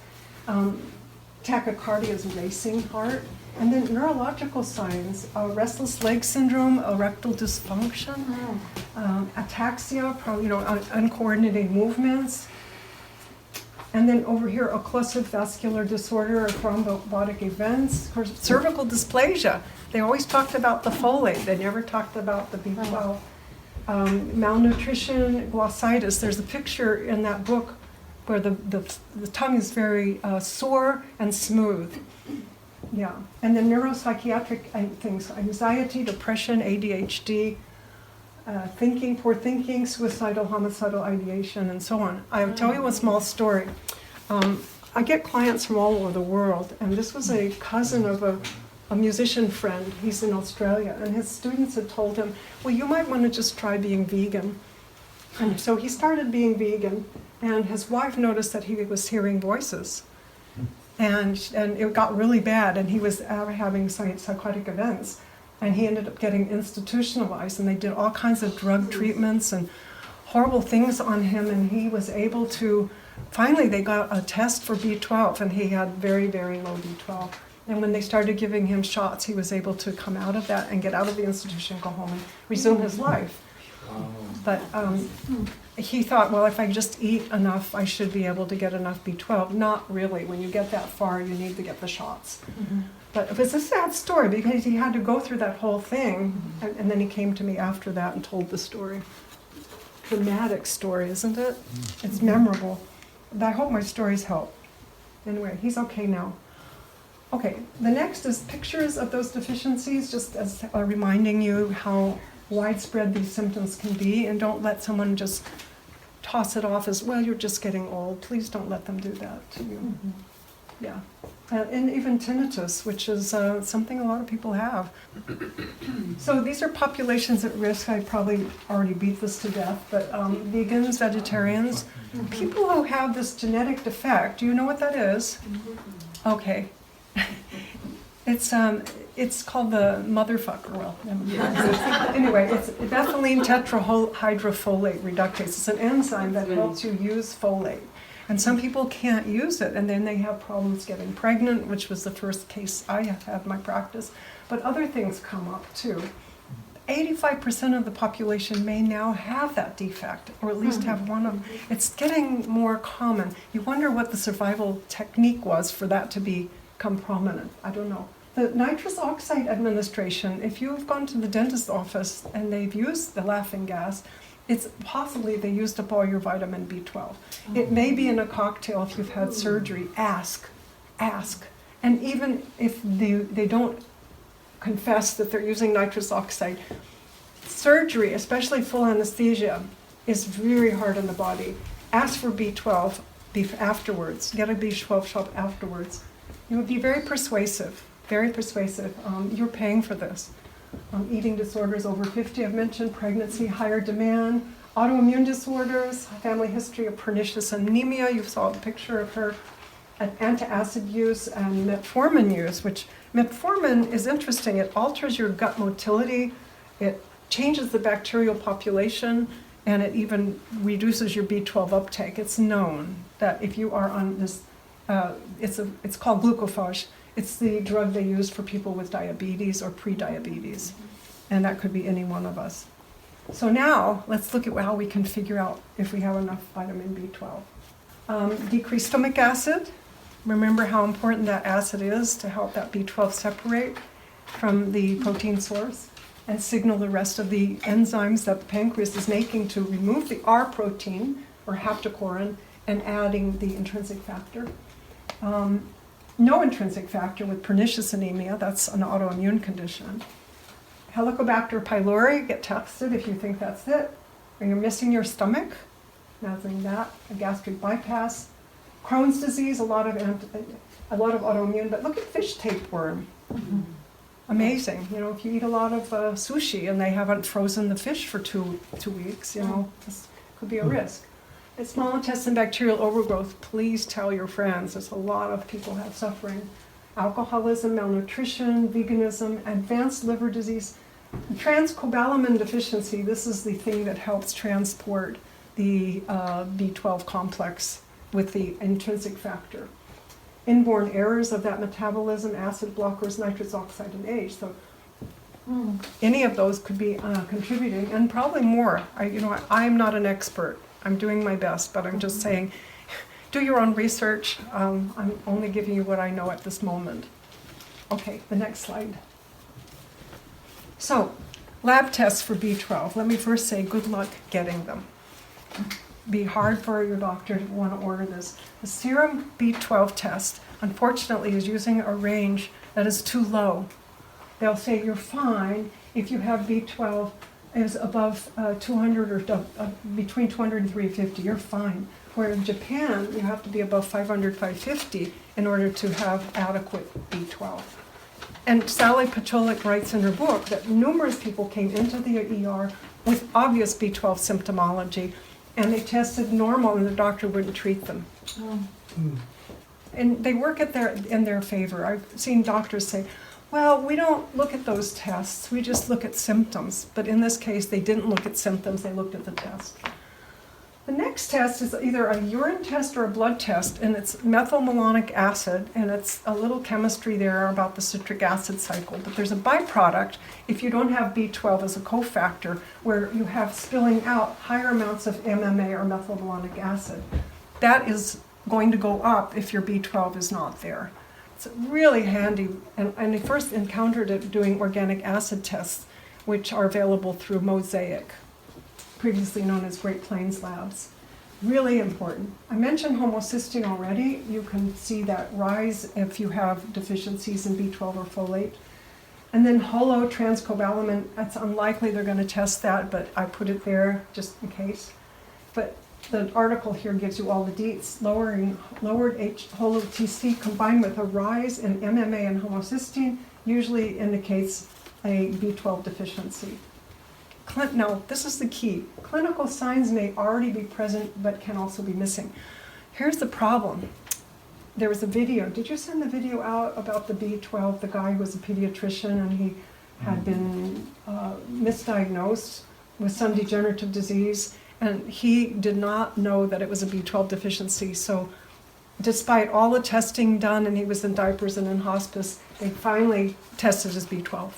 Tachycardia is racing heart. And then neurological signs, restless leg syndrome, erectile dysfunction, ataxia, uncoordinated movements. And then over here, occlusive vascular disorder or thrombotic events. Of course, cervical dysplasia. They always talked about the folate. They never talked about the B12. Malnutrition, glossitis. There's a picture in that book where the tongue is very sore and smooth. Yeah, and then neuropsychiatric things, anxiety, depression, ADHD, poor thinking, suicidal, homicidal ideation, and so on. I'll tell you a small story. I get clients from all over the world, and this was a cousin of a musician friend. He's in Australia, and his students had told him, well, you might want to just try being vegan. And so he started being vegan, and his wife noticed that he was hearing voices. And it got really bad, and he was having psychotic events. And he ended up getting institutionalized, and they did all kinds of drug treatments and horrible things on him, and he was able to, finally they got a test for B12, and he had very, very low B12. And when they started giving him shots, he was able to come out of that and get out of the institution, go home and resume his life. But he thought, well, if I just eat enough, I should be able to get enough B12. Not really. When you get that far, you need to get the shots. Mm-hmm. But it was a sad story because he had to go through that whole thing, and then he came to me after that and told the story. Dramatic story, isn't it? Mm-hmm. It's memorable. But I hope my stories help. Anyway, he's okay now. Okay, the next is pictures of those deficiencies, just as reminding you how widespread these symptoms can be, and don't let someone just toss it off as, well, you're just getting old. Please don't let them do that to you. Mm-hmm. Yeah. And even tinnitus, which is something a lot of people have. So these are populations at risk. I probably already beat this to death, but vegans, vegetarians, people who have this genetic defect, do you know what that is? Okay. It's called the motherfucker. Well, anyway, it's methylene tetrahydrofolate reductase. It's an enzyme that helps you use folate. And some people can't use it, and then they have problems getting pregnant, which was the first case I have had in my practice. But other things come up too. 85% of the population may now have that defect, or at least have one of them. It's getting more common. You wonder what the survival technique was for that to become prominent. I don't know. The nitrous oxide administration, if you've gone to the dentist's office and they've used the laughing gas, it's possibly they used up all your vitamin B12. It may be in a cocktail if you've had surgery. Ask. And even if they don't confess that they're using nitrous oxide, surgery, especially full anesthesia, is very hard on the body. Ask for B12 afterwards. Get a B12 shot afterwards. You would be very persuasive. Very persuasive. You're paying for this. Eating disorders over 50, I've mentioned, pregnancy, higher demand, autoimmune disorders, family history of pernicious anemia, you saw a picture of her, and antacid use and metformin use, which metformin is interesting. It alters your gut motility, it changes the bacterial population, and it even reduces your B12 uptake. It's known that if you are on this, it's called glucophage. It's the drug they use for people with diabetes or pre-diabetes, and that could be any one of us. So now, let's look at how we can figure out if we have enough vitamin B12. Decreased stomach acid. Remember how important that acid is to help that B12 separate from the protein source and signal the rest of the enzymes that the pancreas is making to remove the R protein, or haptocorin, and adding the intrinsic factor. No intrinsic factor with pernicious anemia, that's an autoimmune condition. Helicobacter pylori, get tested if you think that's it. Or you're missing your stomach, imagine that, a gastric bypass. Crohn's disease, a lot of autoimmune, but look at fish tapeworm. Mm-hmm. Amazing, if you eat a lot of sushi and they haven't frozen the fish for two weeks, this could be a risk. Small intestine bacterial overgrowth, please tell your friends. There's a lot of people have suffering. Alcoholism, malnutrition, veganism, advanced liver disease. Transcobalamin deficiency, this is the thing that helps transport the B12 complex with the intrinsic factor. Inborn errors of that metabolism, acid blockers, nitrous oxide, and age. So any of those could be contributing, and probably more. I'm not an expert. I'm doing my best, but I'm just saying, do your own research. I'm only giving you what I know at this moment. Okay, the next slide. So, lab tests for B12. Let me first say good luck getting them. be hard for your doctor to want to order this. The serum B12 test, unfortunately, is using a range that is too low. They'll say you're fine if you have B12 is above 200 or between 200 and 350, you're fine. Where in Japan, you have to be above 500, 550 in order to have adequate B12. And Sally Fallon writes in her book that numerous people came into the ER with obvious B12 symptomology, and they tested normal, and the doctor wouldn't treat them. And they work in their favor. I've seen doctors say, well, we don't look at those tests, we just look at symptoms. But in this case, they didn't look at symptoms, they looked at the test. The next test is either a urine test or a blood test, and it's methylmalonic acid, and it's a little chemistry there about the citric acid cycle. But there's a byproduct if you don't have B12 as a cofactor, where you have spilling out higher amounts of MMA or methylmalonic acid. That is going to go up if your B12 is not there. It's really handy, and I first encountered it doing organic acid tests, which are available through Mosaic, previously known as Great Plains Labs. Really important. I mentioned homocysteine already. You can see that rise if you have deficiencies in B12 or folate. And then holotranscobalamin, it's unlikely they're going to test that, but I put it there just in case. But the article here gives you all the deets. Lowered holo-TC combined with a rise in MMA and homocysteine usually indicates a B12 deficiency. Now, this is the key. Clinical signs may already be present, but can also be missing. Here's the problem. There was a video. Did you send the video out about the B12? The guy who was a pediatrician, and he had been misdiagnosed with some degenerative disease, and he did not know that it was a B12 deficiency. So despite all the testing done, and he was in diapers and in hospice, they finally tested his B12.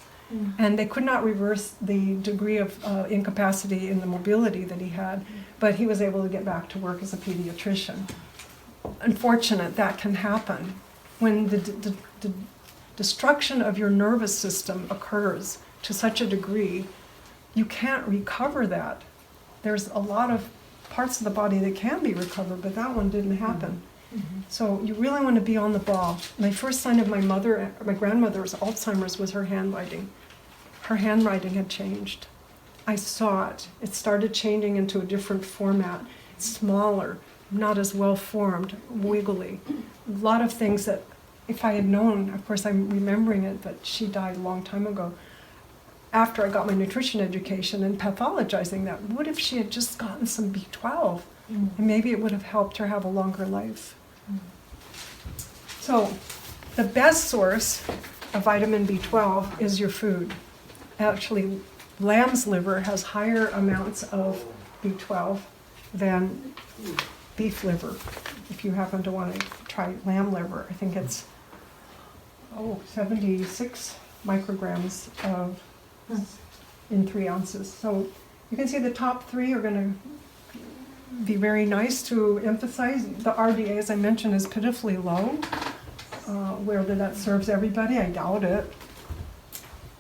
And they could not reverse the degree of incapacity in the mobility that he had, but he was able to get back to work as a pediatrician. Unfortunate, that can happen. When the destruction of your nervous system occurs to such a degree, you can't recover that. There's a lot of parts of the body that can be recovered, but that one didn't happen. So you really want to be on the ball. My first sign of my grandmother's Alzheimer's was her handwriting. Her handwriting had changed. I saw it. It started changing into a different format, smaller, not as well formed, wiggly. A lot of things that if I had known, of course I'm remembering it, but she died a long time ago. After I got my nutrition education and pathologizing that, what if she had just gotten some B12? And maybe it would have helped her have a longer life. So the best source of vitamin B12 is your food. Actually, lamb's liver has higher amounts of B12 than beef liver. If you happen to want to try lamb liver, I think it's 76 micrograms in 3 ounces. So you can see the top 3 are going to be very nice to emphasize. The RDA, as I mentioned, is pitifully low. Whether that serves everybody, I doubt it.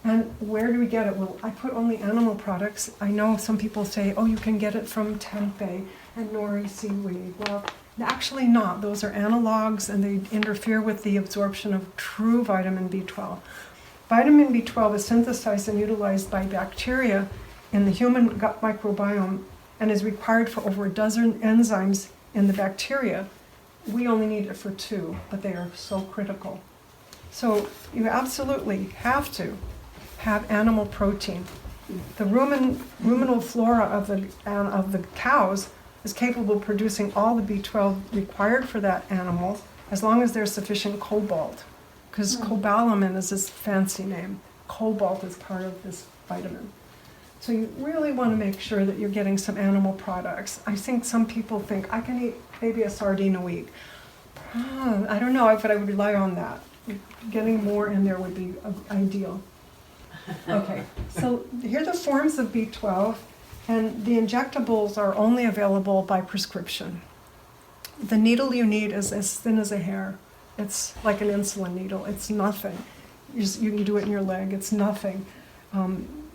And where do we get it? Well, I put only animal products. I know some people say, oh, you can get it from tempeh and nori seaweed. Well, actually not. Those are analogs, and they interfere with the absorption of true vitamin B12. Vitamin B12 is synthesized and utilized by bacteria in the human gut microbiome and is required for over a dozen enzymes in the bacteria. We only need it for 2, but they are so critical. So you absolutely have to have animal protein. The ruminal flora of the cows is capable of producing all the B12 required for that animal as long as there's sufficient cobalt, because cobalamin is this fancy name. Cobalt is part of this vitamin. So you really want to make sure that you're getting some animal products. I think some people think, I can eat maybe a sardine a week. I don't know, but I would rely on that. Getting more in there would be ideal. Okay, so here are the forms of B12, and the injectables are only available by prescription. The needle you need is as thin as a hair. It's like an insulin needle. It's nothing. You can do it in your leg. It's nothing.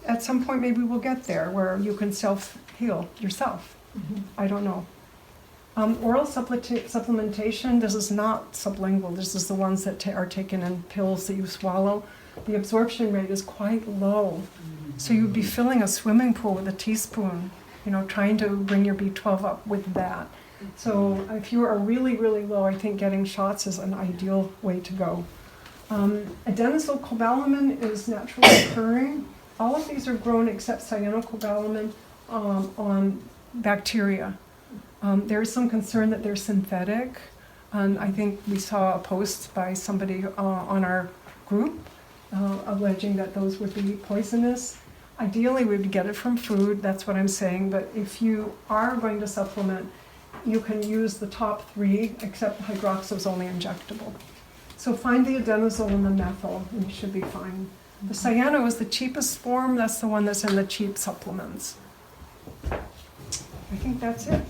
At some point, maybe we'll get there where you can self-heal yourself. I don't know. Oral supplementation, this is not sublingual, this is the ones that are taken in pills that you swallow. The absorption rate is quite low. So you'd be filling a swimming pool with a teaspoon, trying to bring your B12 up with that. So if you are really, really low, I think getting shots is an ideal way to go. Adenosylcobalamin is naturally occurring. All of these are grown except cyanocobalamin on bacteria. There is some concern that they're synthetic, and I think we saw a post by somebody on our group alleging that those would be poisonous. Ideally, we'd get it from food, that's what I'm saying, but if you are going to supplement, you can use the top 3, except hydroxyl is only injectable. So find the adenosine and the methyl, and you should be fine. The cyano is the cheapest form, that's the one that's in the cheap supplements. I think that's it.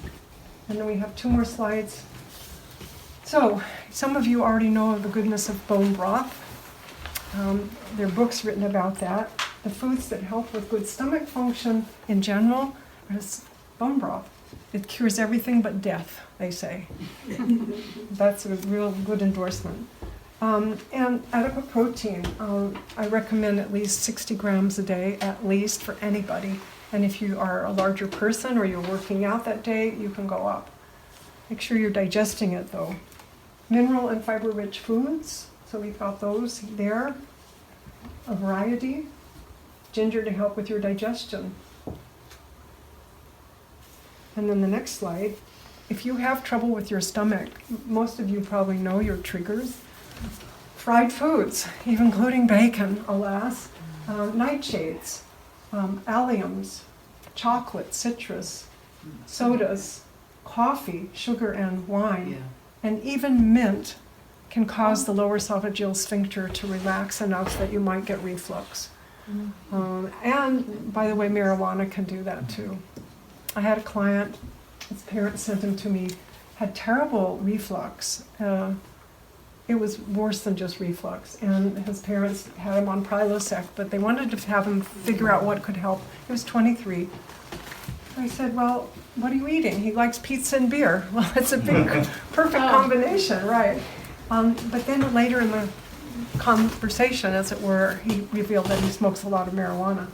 And then we have 2 more slides. So, some of you already know the goodness of bone broth. There are books written about that. The foods that help with good stomach function in general is bone broth. It cures everything but death, they say. That's a real good endorsement. And adequate protein. I recommend at least 60 grams a day, at least, for anybody. And if you are a larger person or you're working out that day, you can go up. Make sure you're digesting it, though. Mineral and fiber-rich foods. So we've got those there. A variety. Ginger to help with your digestion. And then the next slide. If you have trouble with your stomach, most of you probably know your triggers. Fried foods, even including bacon, alas. Nightshades, alliums, chocolate, citrus, sodas, coffee, sugar, and wine. And even mint can cause the lower esophageal sphincter to relax enough that you might get reflux. And, by the way, marijuana can do that too. I had a client, his parents sent him to me, had terrible reflux. It was worse than just reflux. And his parents had him on Prilosec, but they wanted to have him figure out what could help. He was 23. I said, well, what are you eating? He likes pizza and beer. Well, it's a big, perfect combination, right? But then later in the conversation, as it were, he revealed that he smokes a lot of marijuana.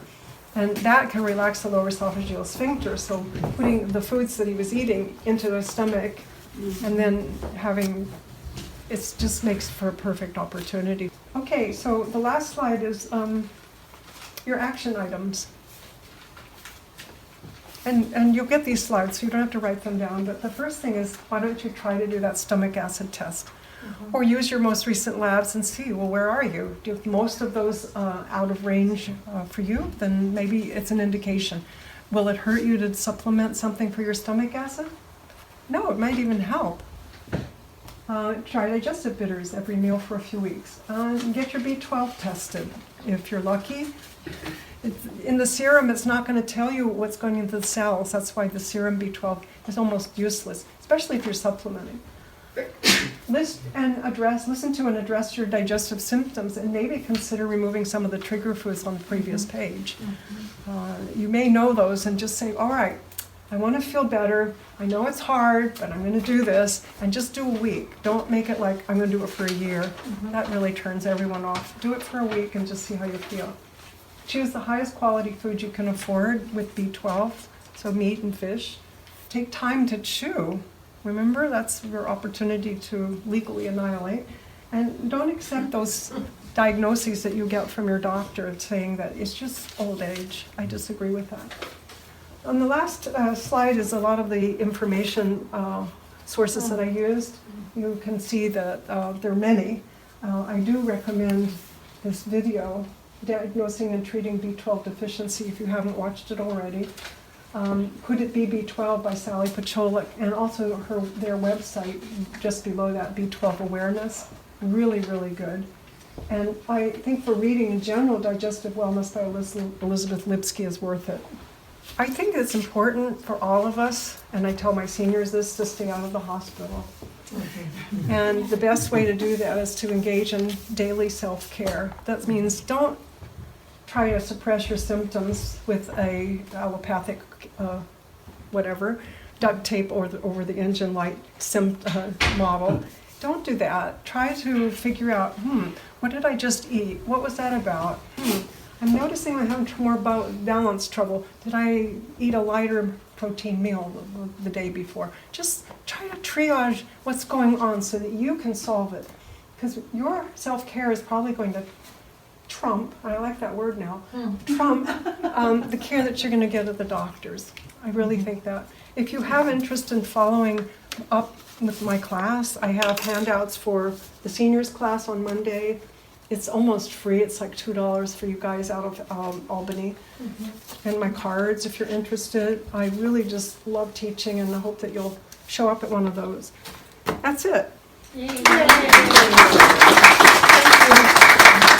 And that can relax the lower esophageal sphincter. So putting the foods that he was eating into the stomach and then having, it just makes for a perfect opportunity. Okay, so the last slide is your action items. And you'll get these slides, so you don't have to write them down. But the first thing is, why don't you try to do that stomach acid test? Or use your most recent labs and see, well, where are you? If most of those out of range for you, then maybe it's an indication. Will it hurt you to supplement something for your stomach acid? No, it might even help. Try digestive bitters every meal for a few weeks. Get your B12 tested if you're lucky. In the serum, it's not going to tell you what's going into the cells. That's why the serum B12 is almost useless, especially if you're supplementing. Listen to and address your digestive symptoms, and maybe consider removing some of the trigger foods on the previous page. You may know those, and just say, all right, I want to feel better. I know it's hard, but I'm going to do this, and just do a week. Don't make it like I'm going to do it for a year. That really turns everyone off. Do it for a week and just see how you feel. Choose the highest quality food you can afford with B12, so meat and fish. Take time to chew. Remember, that's your opportunity to legally annihilate. And don't accept those diagnoses that you get from your doctor saying that it's just old age. I disagree with that. On the last slide is a lot of the information sources that I used. You can see that there are many. I do recommend this video, Diagnosing and Treating B12 Deficiency, if you haven't watched it already. Could It Be B12 by Sally Fallon, and also their website just below that, B12 Awareness. Really, really good. And I think for reading in general, Digestive Wellness by Elizabeth Lipsky is worth it. I think it's important for all of us, and I tell my seniors this, to stay out of the hospital. And the best way to do that is to engage in daily self-care. That means don't try to suppress your symptoms with a allopathic whatever. duct tape over the engine light model. Don't do that. Try to figure out, what did I just eat? What was that about? I'm noticing I'm having more balance trouble. Did I eat a lighter protein meal the day before? Just try to triage what's going on so that you can solve it. Because your self-care is probably going to trump, I like that word now, trump the care that you're going to get at the doctor's. I really think that. If you have interest in following up with my class, I have handouts for the seniors class on Monday. It's almost free. It's like $2 for you guys out of Albany. And my cards, if you're interested. I really just love teaching, and I hope that you'll show up at one of those. That's it. Yay. Thank you.